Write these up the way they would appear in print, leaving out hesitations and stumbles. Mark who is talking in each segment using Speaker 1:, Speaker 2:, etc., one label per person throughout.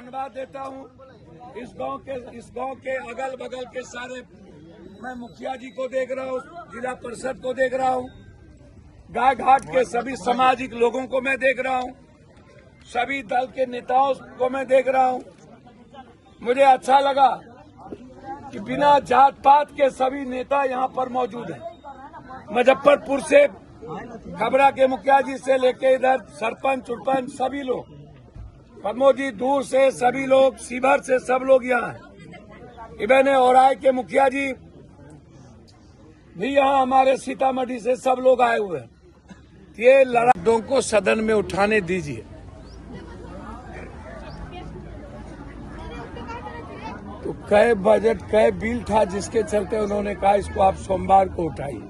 Speaker 1: धन्यवाद देता हूँ। इस गांव के अगल बगल के सारे, मैं मुखिया जी को देख रहा हूँ, जिला परिषद को देख रहा हूँ, गाय घाट के सभी सामाजिक लोगों को मैं देख रहा हूँ, सभी दल के नेताओं को मैं देख रहा हूँ। मुझे अच्छा लगा कि बिना जात पात के सभी नेता यहाँ पर मौजूद हैं। मुजफ्फरपुर से खबरा के मुखिया जी से लेके इधर सरपंच उरपंच सभी लोग, प्रमोद जी दूर से सभी लोग, सीभर से सब लोग यहाँ हैं। इबन औराई के मुखिया जी भी यहाँ, हमारे सीतामढ़ी से सब लोग आए हुए हैं। ये लड़ाइयों को सदन में उठाने दीजिए। तो कई बजट कई बिल था जिसके चलते उन्होंने कहा इसको आप सोमवार को उठाइए।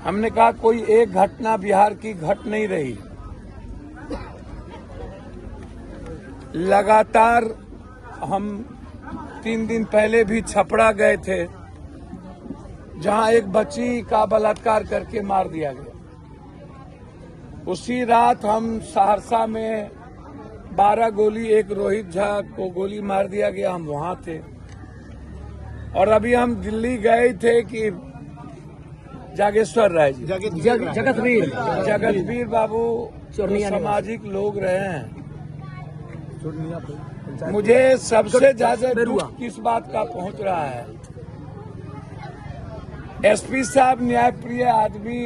Speaker 1: हमने कहा कोई एक घटना बिहार की घट नहीं रही। लगातार हम 3 दिन पहले भी छपरा गए थे, जहां एक बच्ची का बलात्कार करके मार दिया गया। उसी रात हम सहरसा में 12 गोली, एक रोहित झा को गोली मार दिया गया, हम वहां थे। और अभी हम दिल्ली गए थे कि जागेश्वर राय जी, जगतवीर बाबू सामाजिक लोग रहे हैं। मुझे सबसे ज्यादा दुख किस बात का पहुंच रहा है, एसपी साहब न्यायप्रिय आदमी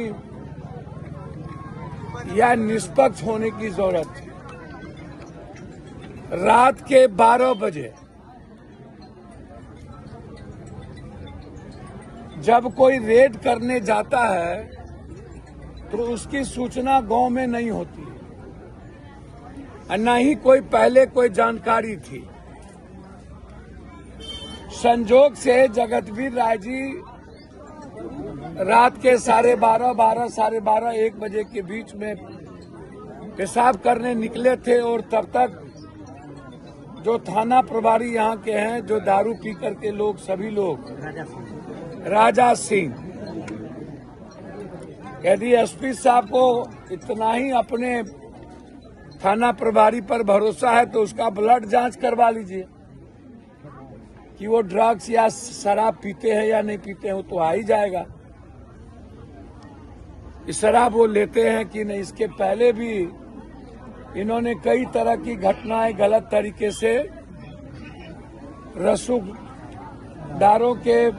Speaker 1: या निष्पक्ष होने की जरूरत है। रात के 12 बजे जब कोई रेड करने जाता है तो उसकी सूचना गांव में नहीं होती और न ही कोई पहले कोई जानकारी थी। संजोग से जगतवीर राय जी रात के 12:30, साढ़े 1 बजे के बीच में पेशाब करने निकले थे और तब तक जो थाना प्रभारी यहाँ के हैं, जो दारू पी करके लोग, सभी लोग, राजा सिंह, यदि एसपी साहब को इतना ही अपने थाना प्रभारी पर भरोसा है तो उसका ब्लड जांच करवा लीजिए कि वो ड्रग्स या शराब पीते हैं या नहीं पीते हैं, वो तो आ ही जाएगा। शराब वो लेते हैं कि नहीं। इसके पहले भी इन्होंने कई तरह की घटनाएं गलत तरीके से रसूखदारों के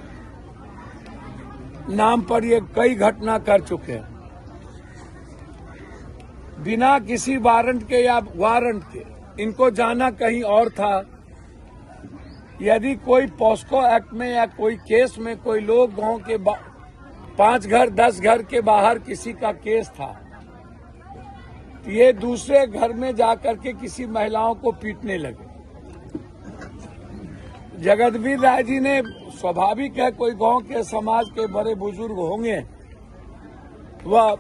Speaker 1: नाम पर ये कई घटना कर चुके हैं, बिना किसी वारंट के या वारंट के। इनको जाना कहीं और था। यदि कोई पॉस्को एक्ट में या कोई केस में कोई लोग गांव के 5 घर 10 घर के बाहर किसी का केस था, तो ये दूसरे घर में जाकर के किसी महिलाओं को पीटने लगे। जगतवीर राय जी ने, स्वाभाविक है कोई गांव के समाज के बड़े बुजुर्ग होंगे, वह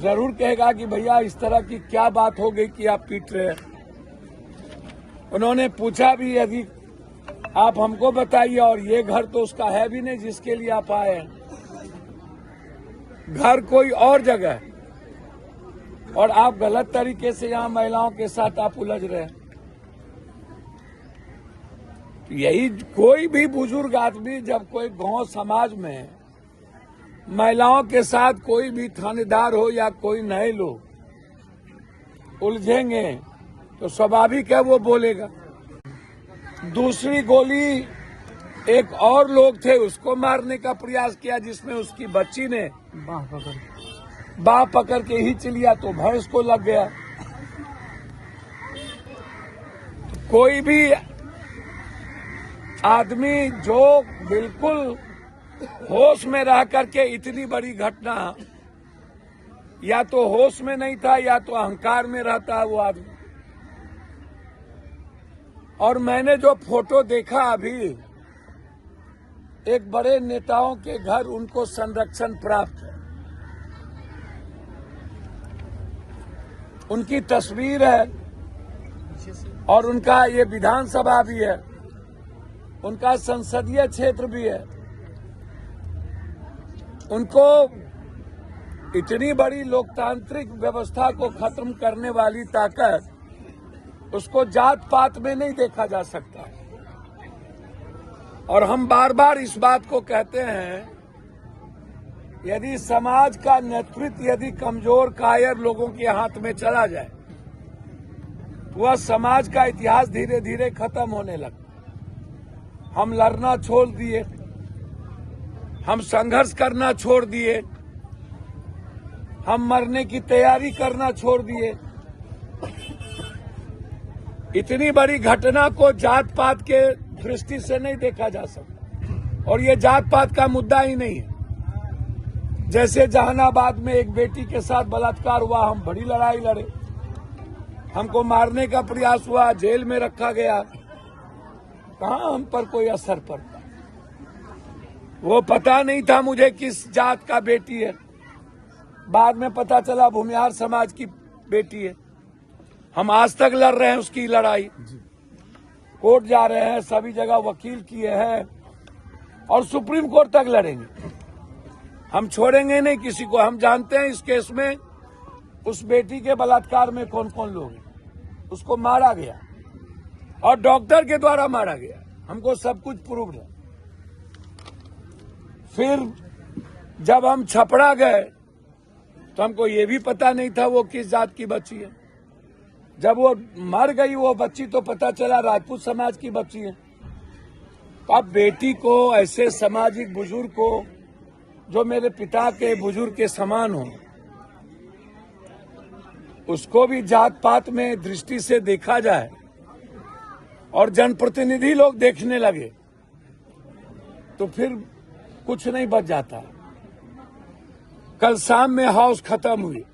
Speaker 1: जरूर कहेगा कि भैया इस तरह की क्या बात हो गई कि आप पीट रहे हैं। उन्होंने पूछा भी, यदि आप हमको बताइए, और ये घर तो उसका है भी नहीं जिसके लिए आप आए हैं, घर कोई और जगह है और आप गलत तरीके से यहाँ महिलाओं के साथ आप उलझ रहे हैं। यही कोई भी बुजुर्ग आदमी जब कोई गांव समाज में महिलाओं के साथ कोई भी थानेदार हो या कोई नए लोग उलझेंगे तो स्वाभाविक है वो बोलेगा। दूसरी गोली एक और लोग थे, उसको मारने का प्रयास किया, जिसमें उसकी बच्ची ने बाह पकड़ के ही लिया तो भैंस को लग गया। कोई भी आदमी जो बिल्कुल होश में रह करके इतनी बड़ी घटना, या तो होश में नहीं था या तो अहंकार में रहता है वो आदमी। और मैंने जो फोटो देखा अभी, एक बड़े नेताओं के घर उनको संरक्षण प्राप्त है, उनकी तस्वीर है और उनका ये विधानसभा भी है, उनका संसदीय क्षेत्र भी है। उनको इतनी बड़ी लोकतांत्रिक व्यवस्था को खत्म करने वाली ताकत उसको जात पात में नहीं देखा जा सकता। और हम बार बार इस बात को कहते हैं, यदि समाज का नेतृत्व यदि कमजोर कायर लोगों के हाथ में चला जाए, वह समाज का इतिहास धीरे धीरे खत्म होने लगा। हम लड़ना छोड़ दिए, हम संघर्ष करना छोड़ दिए, हम मरने की तैयारी करना छोड़ दिए। इतनी बड़ी घटना को जात पात के दृष्टि से नहीं देखा जा सकता। और ये जात पात का मुद्दा ही नहीं है। जैसे जहानाबाद में एक बेटी के साथ बलात्कार हुआ, हम बड़ी लड़ाई लड़े, हमको मारने का प्रयास हुआ, जेल में रखा गया, कहां हम पर कोई असर पड़ता। वो पता नहीं था मुझे किस जात का बेटी है, बाद में पता चला भूमिहार समाज की बेटी है। हम आज तक लड़ रहे हैं उसकी लड़ाई, कोर्ट जा रहे हैं, सभी जगह वकील किए हैं और सुप्रीम कोर्ट तक लड़ेंगे। हम छोड़ेंगे नहीं किसी को। हम जानते हैं इस केस में उस बेटी के बलात्कार में कौन कौन लोग हैं। उसको मारा गया और डॉक्टर के द्वारा मारा गया, हमको सब कुछ प्रूव्ड है। फिर जब हम छपड़ा गए तो हमको ये भी पता नहीं था वो किस जात की बच्ची है। जब वो मर गई वो बच्ची तो पता चला राजपूत समाज की बच्ची है। तो अब बेटी को, ऐसे सामाजिक बुजुर्ग को जो मेरे पिता के बुजुर्ग के समान हो, उसको भी जात पात में दृष्टि से देखा जाए और जनप्रतिनिधि लोग देखने लगे तो फिर कुछ नहीं बच जाता। कल शाम में हाउस खत्म हुई।